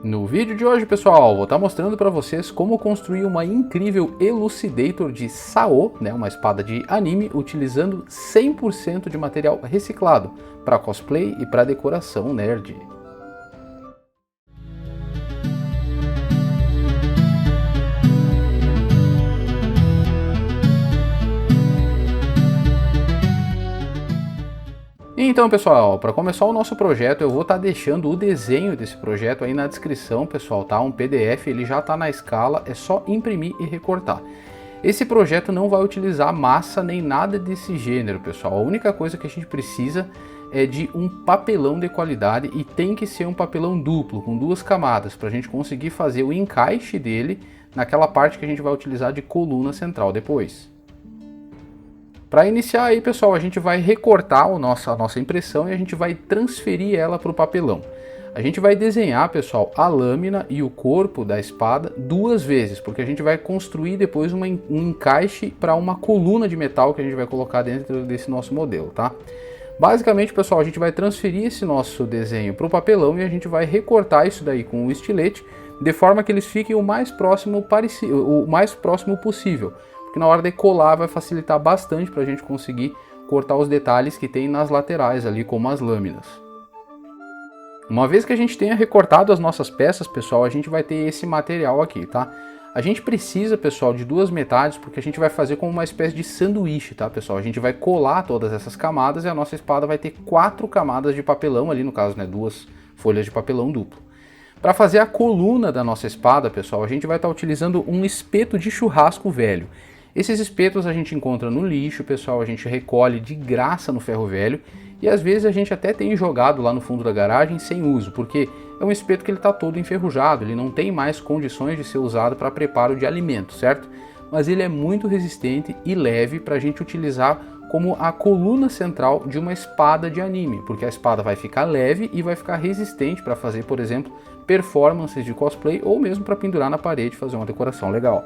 No vídeo de hoje, pessoal, vou estar mostrando para vocês como construir uma incrível Elucidator de Sao, uma espada de anime, utilizando 100% de material reciclado para cosplay e para decoração nerd. Então, pessoal, para começar o nosso projeto, eu vou estar deixando o desenho desse projeto aí na descrição, pessoal, tá? Um PDF, ele já está na escala, é só imprimir e recortar. Esse projeto não vai utilizar massa nem nada desse gênero, pessoal. A única coisa que a gente precisa é de um papelão de qualidade e tem que ser um papelão duplo, com 2 camadas, para a gente conseguir fazer o encaixe dele naquela parte que a gente vai utilizar de coluna central depois. Para iniciar aí, pessoal, a gente vai recortar a nossa impressão e a gente vai transferir ela para o papelão. A gente vai desenhar, pessoal, a lâmina e o corpo da espada 2 vezes, porque a gente vai construir depois um encaixe para uma coluna de metal que a gente vai colocar dentro desse nosso modelo, tá? Basicamente, pessoal, a gente vai transferir esse nosso desenho para o papelão e a gente vai recortar isso daí com o estilete, de forma que eles fiquem o mais próximo possível. Que na hora de colar vai facilitar bastante para a gente conseguir cortar os detalhes que tem nas laterais ali, como as lâminas. Uma vez que a gente tenha recortado as nossas peças, pessoal, a gente vai ter esse material aqui, tá? A gente precisa, pessoal, de 2 metades, porque a gente vai fazer como uma espécie de sanduíche, tá, pessoal? A gente vai colar todas essas camadas e a nossa espada vai ter 4 camadas de papelão ali, no caso, 2 folhas de papelão duplo. Para fazer a coluna da nossa espada, pessoal, a gente vai estar utilizando um espeto de churrasco velho. Esses espetos a gente encontra no lixo, pessoal, a gente recolhe de graça no ferro velho e às vezes a gente até tem jogado lá no fundo da garagem sem uso, porque é um espeto que ele está todo enferrujado, ele não tem mais condições de ser usado para preparo de alimento, certo? Mas ele é muito resistente e leve para a gente utilizar como a coluna central de uma espada de anime, porque a espada vai ficar leve e vai ficar resistente para fazer, por exemplo, performances de cosplay ou mesmo para pendurar na parede e fazer uma decoração legal.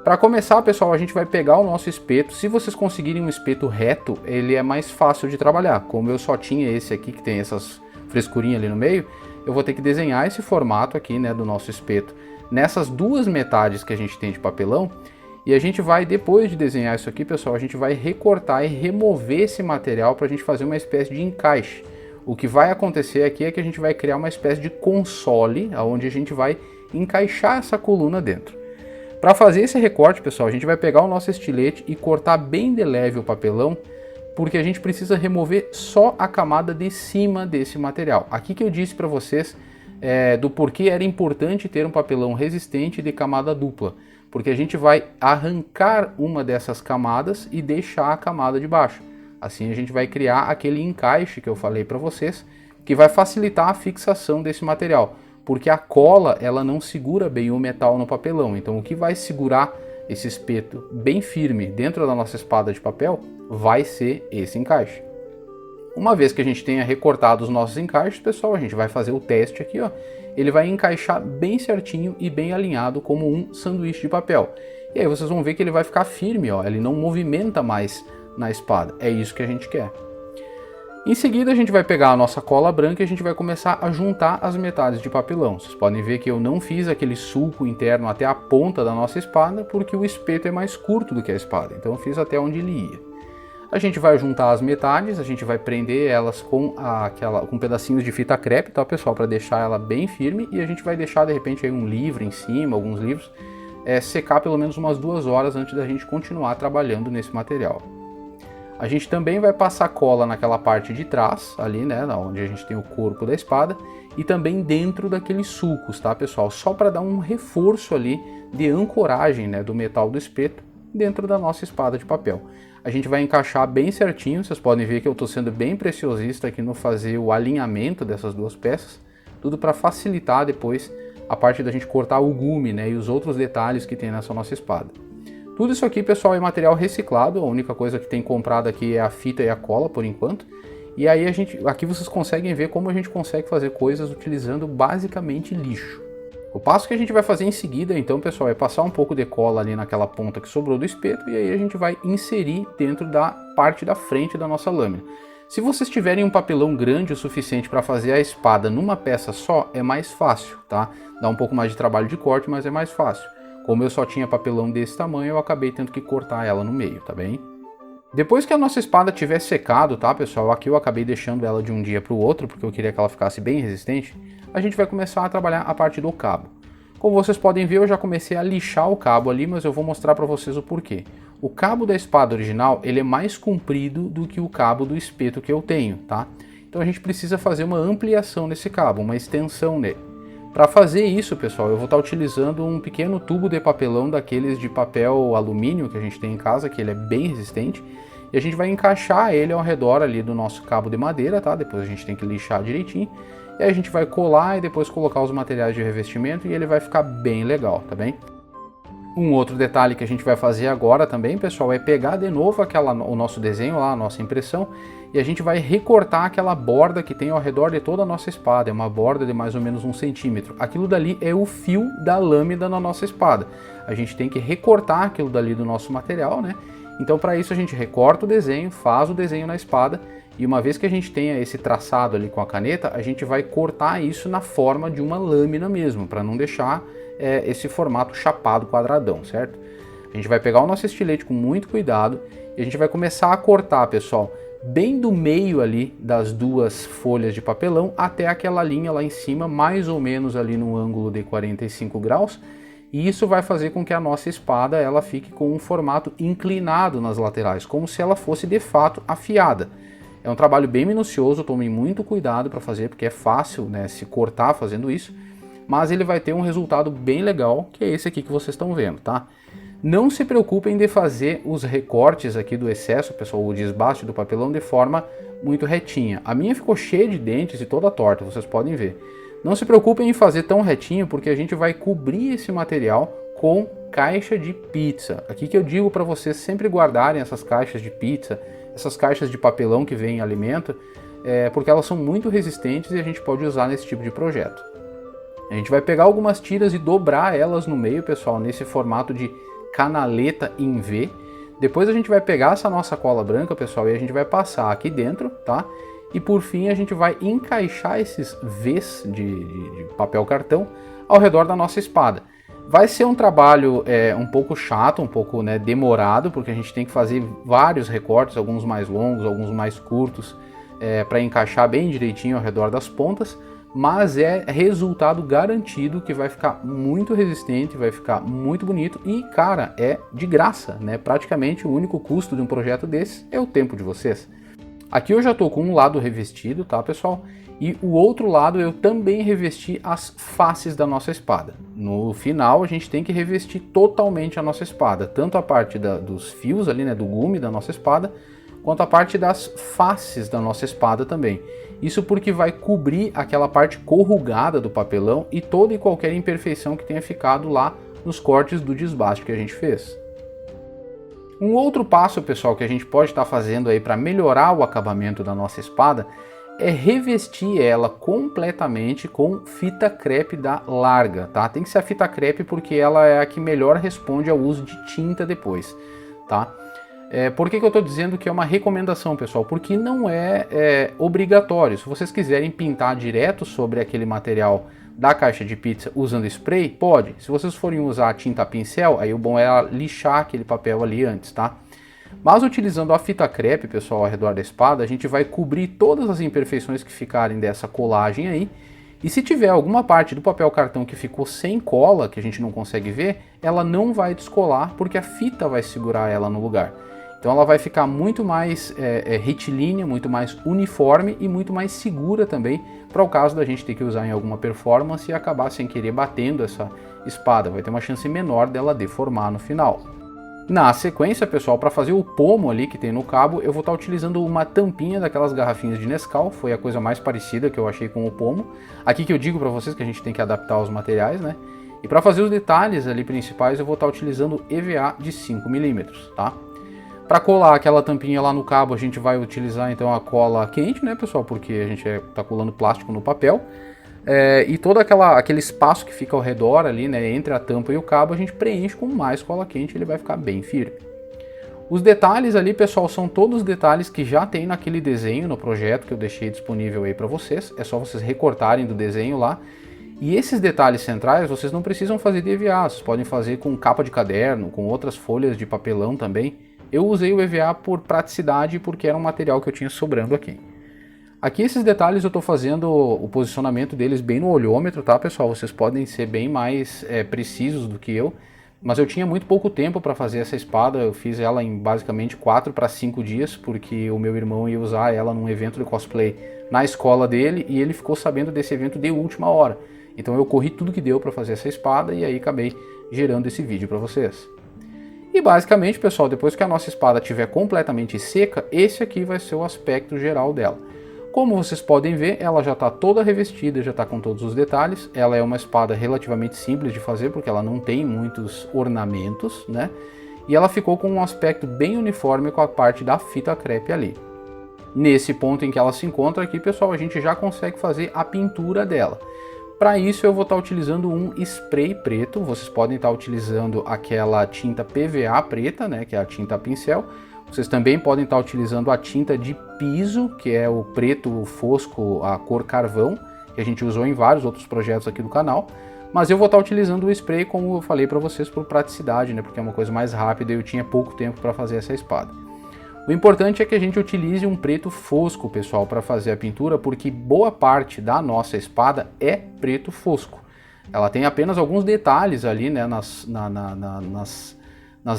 Para começar, pessoal, a gente vai pegar o nosso espeto. Se vocês conseguirem um espeto reto, ele é mais fácil de trabalhar. Como eu só tinha esse aqui, que tem essas frescurinhas ali no meio, eu vou ter que desenhar esse formato aqui, do nosso espeto nessas 2 metades que a gente tem de papelão. E a gente vai, depois de desenhar isso aqui, pessoal, a gente vai recortar e remover esse material para a gente fazer uma espécie de encaixe. O que vai acontecer aqui é que a gente vai criar uma espécie de console, onde a gente vai encaixar essa coluna dentro. Para fazer esse recorte, pessoal, a gente vai pegar o nosso estilete e cortar bem de leve o papelão, porque a gente precisa remover só a camada de cima desse material. Aqui que eu disse para vocês do porquê era importante ter um papelão resistente de camada dupla, porque a gente vai arrancar uma dessas camadas e deixar a camada de baixo. Assim a gente vai criar aquele encaixe que eu falei para vocês, que vai facilitar a fixação desse material. Porque a cola ela não segura bem o metal no papelão, então o que vai segurar esse espeto bem firme dentro da nossa espada de papel vai ser esse encaixe. Uma vez que a gente tenha recortado os nossos encaixes, pessoal, a gente vai fazer o teste aqui, ó. Ele vai encaixar bem certinho e bem alinhado como um sanduíche de papel. E aí vocês vão ver que ele vai ficar firme, ó, ele não movimenta mais na espada, é isso que a gente quer. Em seguida a gente vai pegar a nossa cola branca e a gente vai começar a juntar as metades de papelão. Vocês podem ver que eu não fiz aquele sulco interno até a ponta da nossa espada, porque o espeto é mais curto do que a espada, então eu fiz até onde ele ia. A gente vai juntar as metades, a gente vai prender elas com pedacinhos de fita crepe, tá, pessoal, para deixar ela bem firme, e a gente vai deixar de repente aí um livro em cima, alguns livros, secar pelo menos umas 2 horas antes da gente continuar trabalhando nesse material. A gente também vai passar cola naquela parte de trás, ali, onde a gente tem o corpo da espada, e também dentro daqueles sulcos, tá, pessoal? Só para dar um reforço ali de ancoragem, do metal do espeto dentro da nossa espada de papel. A gente vai encaixar bem certinho, vocês podem ver que eu estou sendo bem preciosista aqui no fazer o alinhamento dessas 2 peças, tudo para facilitar depois a parte da gente cortar o gume, e os outros detalhes que tem nessa nossa espada. Tudo isso aqui, pessoal, é material reciclado, a única coisa que tem comprado aqui é a fita e a cola, por enquanto. E aí aqui vocês conseguem ver como a gente consegue fazer coisas utilizando basicamente lixo. O passo que a gente vai fazer em seguida, então, pessoal, é passar um pouco de cola ali naquela ponta que sobrou do espeto e aí a gente vai inserir dentro da parte da frente da nossa lâmina. Se vocês tiverem um papelão grande o suficiente para fazer a espada numa peça só, é mais fácil, tá? Dá um pouco mais de trabalho de corte, mas é mais fácil. Como eu só tinha papelão desse tamanho, eu acabei tendo que cortar ela no meio, tá bem? Depois que a nossa espada tiver secado, tá, pessoal? Aqui eu acabei deixando ela de um dia para o outro, porque eu queria que ela ficasse bem resistente. A gente vai começar a trabalhar a parte do cabo. Como vocês podem ver, eu já comecei a lixar o cabo ali, mas eu vou mostrar para vocês o porquê. O cabo da espada original, ele é mais comprido do que o cabo do espeto que eu tenho, tá? Então a gente precisa fazer uma ampliação nesse cabo, uma extensão nele. Para fazer isso, pessoal, eu vou estar utilizando um pequeno tubo de papelão daqueles de papel alumínio que a gente tem em casa, que ele é bem resistente. E a gente vai encaixar ele ao redor ali do nosso cabo de madeira, tá? Depois a gente tem que lixar direitinho. E aí a gente vai colar e depois colocar os materiais de revestimento e ele vai ficar bem legal, tá bem? Um outro detalhe que a gente vai fazer agora também, pessoal, é pegar de novo o nosso desenho lá, a nossa impressão, e a gente vai recortar aquela borda que tem ao redor de toda a nossa espada. É uma borda de mais ou menos 1 centímetro. Aquilo dali é o fio da lâmina na nossa espada. A gente tem que recortar aquilo dali do nosso material, né? Então para isso a gente recorta o desenho, faz o desenho na espada, e uma vez que a gente tenha esse traçado ali com a caneta, a gente vai cortar isso na forma de uma lâmina mesmo, para não deixar esse formato chapado quadradão, certo? A gente vai pegar o nosso estilete com muito cuidado e a gente vai começar a cortar, pessoal, bem do meio ali das duas folhas de papelão até aquela linha lá em cima, mais ou menos ali no ângulo de 45 graus. E isso vai fazer com que a nossa espada ela fique com um formato inclinado nas laterais, como se ela fosse de fato afiada. É um trabalho bem minucioso, tomem muito cuidado para fazer, porque é fácil, né, se cortar fazendo isso, mas ele vai ter um resultado bem legal, que é esse aqui que vocês estão vendo, tá? Não se preocupem de fazer os recortes aqui do excesso, pessoal, o desbaste do papelão de forma muito retinha. A minha ficou cheia de dentes e toda torta, vocês podem ver. Não se preocupem em fazer tão retinho, porque a gente vai cobrir esse material com caixa de pizza. Aqui que eu digo para vocês sempre guardarem essas caixas de pizza, essas caixas de papelão que vem em alimento, porque elas são muito resistentes e a gente pode usar nesse tipo de projeto. A gente vai pegar algumas tiras e dobrar elas no meio, pessoal, nesse formato de canaleta em V. Depois a gente vai pegar essa nossa cola branca, pessoal, e a gente vai passar aqui dentro, tá? E por fim a gente vai encaixar esses Vs de papel cartão ao redor da nossa espada. Vai ser um trabalho um pouco chato, um pouco, né, demorado, porque a gente tem que fazer vários recortes, alguns mais longos, alguns mais curtos, para encaixar bem direitinho ao redor das pontas, mas é resultado garantido que vai ficar muito resistente, vai ficar muito bonito e, cara, é de graça, né? Praticamente o único custo de um projeto desse é o tempo de vocês. Aqui eu já estou com um lado revestido, tá, pessoal? E o outro lado eu também revesti as faces da nossa espada. No final a gente tem que revestir totalmente a nossa espada, tanto a parte dos fios ali, né, do gume da nossa espada, quanto a parte das faces da nossa espada também. Isso porque vai cobrir aquela parte corrugada do papelão e toda e qualquer imperfeição que tenha ficado lá nos cortes do desbaste que a gente fez. Um outro passo, pessoal, que a gente pode estar fazendo aí para melhorar o acabamento da nossa espada é revestir ela completamente com fita crepe da Larga, tá? Tem que ser a fita crepe porque ela é a que melhor responde ao uso de tinta depois, tá? Por que eu estou dizendo que é uma recomendação, pessoal? Porque não é obrigatório. Se vocês quiserem pintar direto sobre aquele material da caixa de pizza usando spray, pode. Se vocês forem usar a tinta pincel, aí o bom é lixar aquele papel ali antes, tá? Mas utilizando a fita crepe, pessoal, ao redor da espada, a gente vai cobrir todas as imperfeições que ficarem dessa colagem aí. E se tiver alguma parte do papel cartão que ficou sem cola, que a gente não consegue ver, ela não vai descolar porque a fita vai segurar ela no lugar. Então ela vai ficar muito mais retilínea, muito mais uniforme e muito mais segura também para o caso da gente ter que usar em alguma performance e acabar sem querer batendo essa espada. Vai ter uma chance menor dela deformar no final. Na sequência, pessoal, para fazer o pomo ali que tem no cabo, eu vou estar utilizando uma tampinha daquelas garrafinhas de Nescau. Foi a coisa mais parecida que eu achei com o pomo. Aqui que eu digo para vocês que a gente tem que adaptar os materiais, né? E para fazer os detalhes ali principais, eu vou estar utilizando EVA de 5 mm, tá? Para colar aquela tampinha lá no cabo, a gente vai utilizar então a cola quente, né, pessoal? Porque a gente está colando plástico no papel. E todo aquele espaço que fica ao redor ali, né, entre a tampa e o cabo, a gente preenche com mais cola quente e ele vai ficar bem firme. Os detalhes ali, pessoal, são todos os detalhes que já tem naquele desenho, no projeto que eu deixei disponível aí para vocês. É só vocês recortarem do desenho lá. E esses detalhes centrais vocês não precisam fazer de EVA, vocês podem fazer com capa de caderno, com outras folhas de papelão também. Eu usei o EVA por praticidade porque era um material que eu tinha sobrando aqui. Aqui esses detalhes eu estou fazendo o posicionamento deles bem no olhômetro, tá pessoal? Vocês podem ser bem mais precisos do que eu. Mas eu tinha muito pouco tempo para fazer essa espada, eu fiz ela em basicamente 4 para 5 dias, porque o meu irmão ia usar ela num evento de cosplay na escola dele e ele ficou sabendo desse evento de última hora. Então eu corri tudo que deu para fazer essa espada e aí acabei gerando esse vídeo para vocês. E basicamente, pessoal, depois que a nossa espada estiver completamente seca, esse aqui vai ser o aspecto geral dela. Como vocês podem ver, ela já está toda revestida, já está com todos os detalhes. Ela é uma espada relativamente simples de fazer, porque ela não tem muitos ornamentos, né? E ela ficou com um aspecto bem uniforme com a parte da fita crepe ali. Nesse ponto em que ela se encontra aqui, pessoal, a gente já consegue fazer a pintura dela. Para isso eu vou estar utilizando um spray preto, vocês podem estar utilizando aquela tinta PVA preta, né, que é a tinta pincel. Vocês também podem estar utilizando a tinta de piso, que é o preto fosco, a cor carvão, que a gente usou em vários outros projetos aqui do canal. Mas eu vou estar utilizando o spray, como eu falei para vocês, por praticidade, né, porque é uma coisa mais rápida e eu tinha pouco tempo para fazer essa espada. O importante é que a gente utilize um preto fosco, pessoal, para fazer a pintura, porque boa parte da nossa espada é preto fosco. Ela tem apenas alguns detalhes ali, né, nas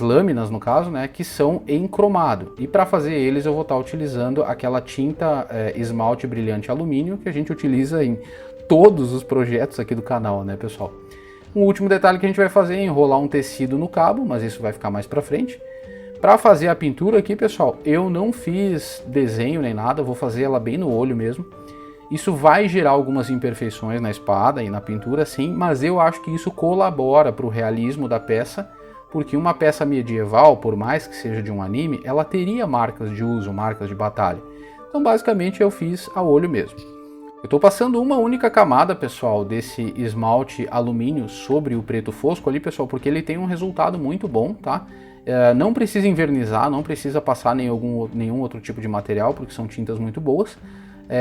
lâminas, no caso, né, que são em cromado. E para fazer eles eu vou estar utilizando aquela tinta esmalte brilhante alumínio, que a gente utiliza em todos os projetos aqui do canal, né, pessoal? Um último detalhe que a gente vai fazer é enrolar um tecido no cabo, mas isso vai ficar mais para frente. Para fazer a pintura aqui, pessoal, eu não fiz desenho nem nada, vou fazer ela bem no olho mesmo. Isso vai gerar algumas imperfeições na espada e na pintura, sim, mas eu acho que isso colabora para o realismo da peça, porque uma peça medieval, por mais que seja de um anime, ela teria marcas de uso, marcas de batalha. Então, basicamente, eu fiz a olho mesmo. Eu estou passando uma única camada, pessoal, desse esmalte alumínio sobre o preto fosco ali, pessoal, porque ele tem um resultado muito bom, tá? Não precisa envernizar, não precisa passar nenhum outro tipo de material, porque são tintas muito boas.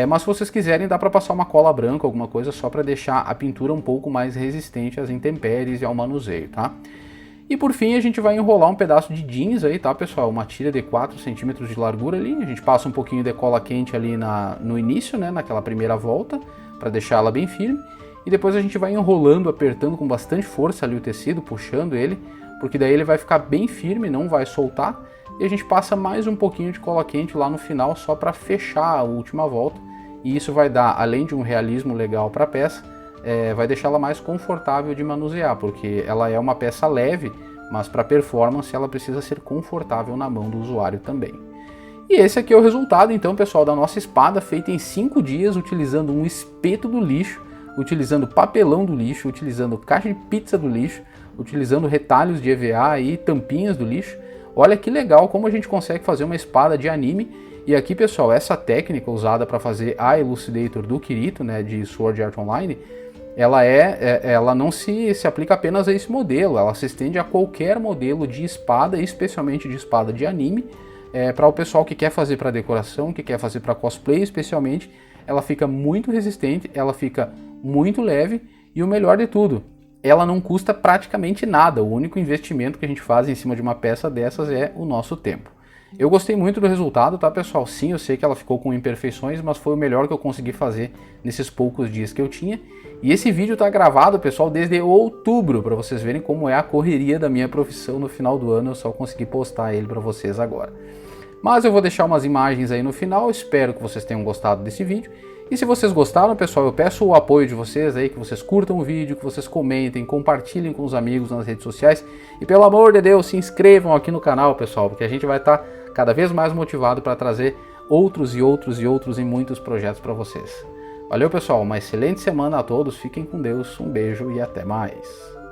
Mas se vocês quiserem, dá para passar uma cola branca, alguma coisa, só para deixar a pintura um pouco mais resistente às intempéries e ao manuseio, tá? E por fim a gente vai enrolar um pedaço de jeans aí, tá pessoal? Uma tira de 4 centímetros de largura ali, a gente passa um pouquinho de cola quente ali no início, né, naquela primeira volta, para deixar ela bem firme. E depois a gente vai enrolando, apertando com bastante força ali o tecido, puxando ele, porque daí ele vai ficar bem firme, não vai soltar. E a gente passa mais um pouquinho de cola quente lá no final, só para fechar a última volta. E isso vai dar, além de um realismo legal para a peça, vai deixá-la mais confortável de manusear, porque ela é uma peça leve, mas para performance ela precisa ser confortável na mão do usuário também. E esse aqui é o resultado, então, pessoal, da nossa espada feita em 5 dias, utilizando um espeto do lixo, utilizando papelão do lixo, utilizando caixa de pizza do lixo, utilizando retalhos de EVA e tampinhas do lixo. Olha que legal como a gente consegue fazer uma espada de anime. E aqui, pessoal, essa técnica usada para fazer a Elucidator do Kirito, né, de Sword Art Online, ela não se aplica apenas a esse modelo, ela se estende a qualquer modelo de espada, especialmente de espada de anime, para o pessoal que quer fazer para decoração, que quer fazer para cosplay especialmente. Ela fica muito resistente, ela fica muito leve e o melhor de tudo, ela não custa praticamente nada. O único investimento que a gente faz em cima de uma peça dessas é o nosso tempo. Eu gostei muito do resultado, tá pessoal? Sim, eu sei que ela ficou com imperfeições, mas foi o melhor que eu consegui fazer nesses poucos dias que eu tinha. E esse vídeo tá gravado, pessoal, desde outubro, para vocês verem como é a correria da minha profissão no final do ano. Eu só consegui postar ele para vocês agora. Mas eu vou deixar umas imagens aí no final, espero que vocês tenham gostado desse vídeo. E se vocês gostaram, pessoal, eu peço o apoio de vocês aí, que vocês curtam o vídeo, que vocês comentem, compartilhem com os amigos nas redes sociais. E pelo amor de Deus, se inscrevam aqui no canal, pessoal, porque a gente vai estar cada vez mais motivado para trazer outros e muitos projetos para vocês. Valeu, pessoal, uma excelente semana a todos, fiquem com Deus, um beijo e até mais.